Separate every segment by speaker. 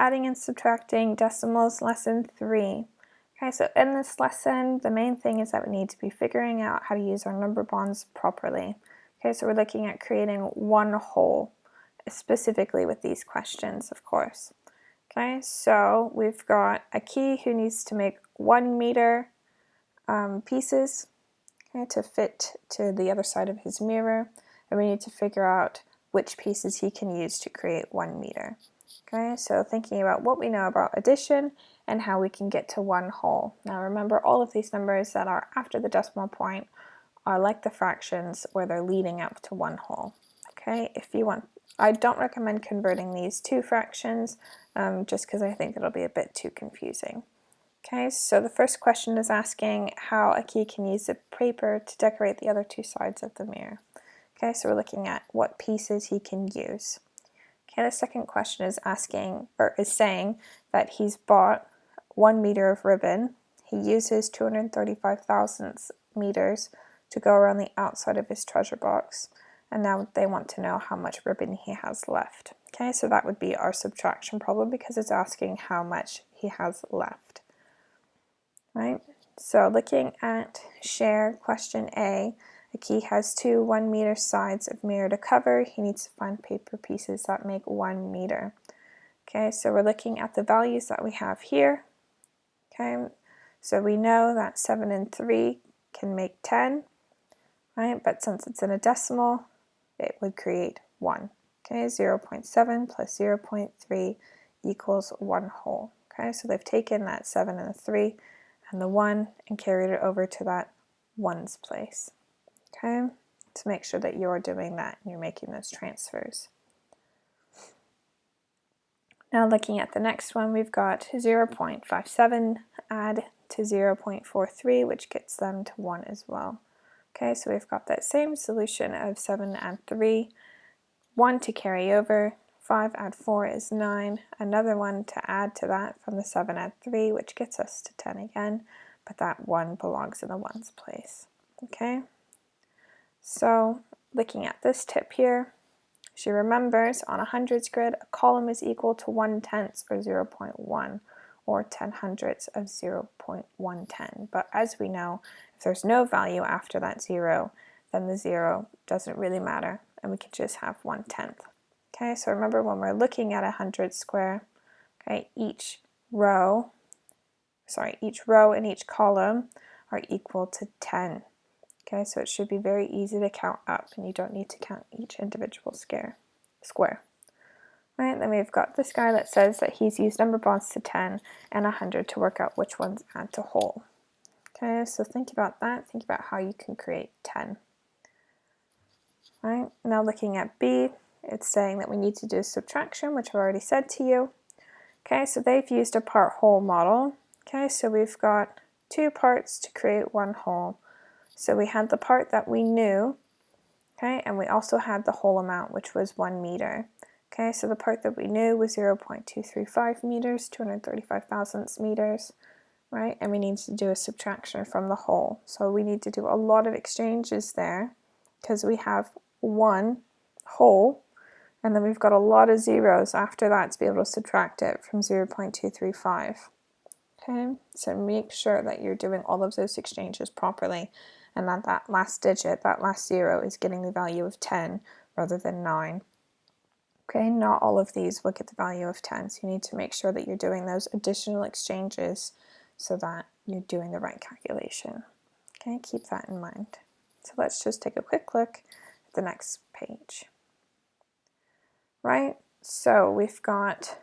Speaker 1: adding and subtracting decimals, lesson 3. Okay, so in this lesson, the main thing is that we need to be figuring out how to use our number bonds properly. Okay, so we're looking at creating one whole, specifically with these questions, of course. Okay, so we've got Aki who needs to make 1 meter pieces, okay, to fit to the other side of his mirror, and we need to figure out which pieces he can use to create 1 meter. Okay, so thinking about what we know about addition and how we can get to one whole. Now remember, all of these numbers that are after the decimal point are like the fractions where they're leading up to one whole. Okay, if you want, I don't recommend converting these to fractions just because I think it'll be a bit too confusing. Okay, so the first question is asking how Aki can use the paper to decorate the other two sides of the mirror. Okay, so we're looking at what pieces he can use. Okay, the second question is asking, or is saying that he's bought 1 meter of ribbon. He uses 235 thousandths meters to go around the outside of his treasure box. And now they want to know how much ribbon he has left. Okay, so that would be our subtraction problem because it's asking how much he has left. Right, so looking at share question A, Aki has 2 1 meter sides of mirror to cover. He needs to find paper pieces that make 1 meter. Okay, so we're looking at the values that we have here. Okay, so we know that 7 and 3 can make 10, right? But since it's in a decimal, it would create 1. Okay, 0.7 plus 0.3 equals 1 whole. Okay, so they've taken that 7 and the 3 and the 1 and carried it over to that 1's place. Okay, to make sure that you're doing that and you're making those transfers. Now looking at the next one, we've got 0.57 add to 0.43, which gets them to 1 as well. Okay, so we've got that same solution of 7 add 3, 1 to carry over, 5 add 4 is 9, another one to add to that from the 7 add 3, which gets us to 10 again, but that 1 belongs in the 1's place. Okay, so looking at this tip here, she remembers on a hundreds grid, a column is equal to 1/10 or 0.1, or 10/100 of 0.110. But as we know, if there's no value after that 0, then the 0 doesn't really matter, and we can just have 1/10. Okay, so remember when we're looking at a 100 square, okay, each row and each column are equal to 10. Okay, so it should be very easy to count up, and you don't need to count each individual square. Right, then we've got this guy that says that he's used number bonds to 10 and 100 to work out which ones add to whole. Okay, so think about that. Think about how you can create 10. Right, now looking at B, it's saying that we need to do subtraction, which I've already said to you. Okay, so they've used a part-whole model. Okay, so we've got 2 parts to create 1 whole. So we had the part that we knew, okay, and we also had the whole amount, which was 1 meter. Okay, so the part that we knew was 0.235 meters, 235 thousandths meters, right? And we need to do a subtraction from the whole. So we need to do a lot of exchanges there because we have 1 whole, and then we've got a lot of zeros after that to be able to subtract it from 0.235. Okay, so make sure that you're doing all of those exchanges properly, and that last digit, that last 0, is getting the value of 10 rather than 9. Okay, not all of these will get the value of 10, so you need to make sure that you're doing those additional exchanges so that you're doing the right calculation. Okay, keep that in mind. So let's just take a quick look at the next page. Right, so we've got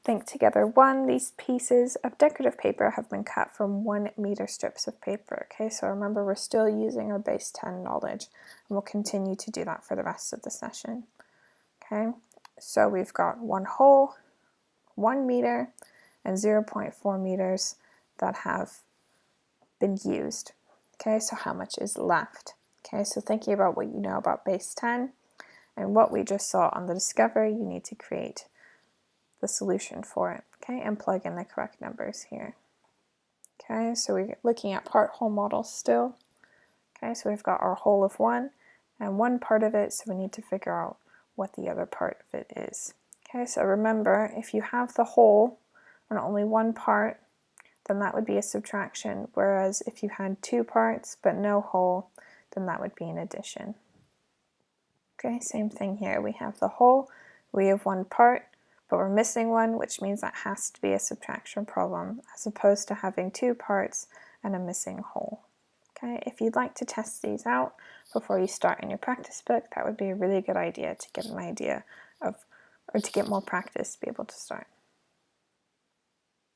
Speaker 1: think together 1, these pieces of decorative paper have been cut from 1 meter strips of paper. Okay, so remember we're still using our base 10 knowledge, and we'll continue to do that for the rest of the session. Okay, so we've got 1 whole, 1 meter, and 0.4 meters that have been used. Okay, so how much is left? Okay, so thinking about what you know about base 10 and what we just saw on the Discover, you need to create the solution for it, okay, and plug in the correct numbers here. Okay, so we're looking at part-whole models still. Okay, so we've got our whole of 1 and 1 part of it, so we need to figure out what the other part of it is. Okay, so remember, if you have the whole and only one part, then that would be a subtraction, whereas if you had two parts but no whole, then that would be an addition. Okay, same thing here. We have the whole, we have one part, but we're missing one, which means that has to be a subtraction problem, as opposed to having two parts and a missing whole. Okay, if you'd like to test these out before you start in your practice book, that would be a really good idea to get an idea of, or to get more practice to be able to start.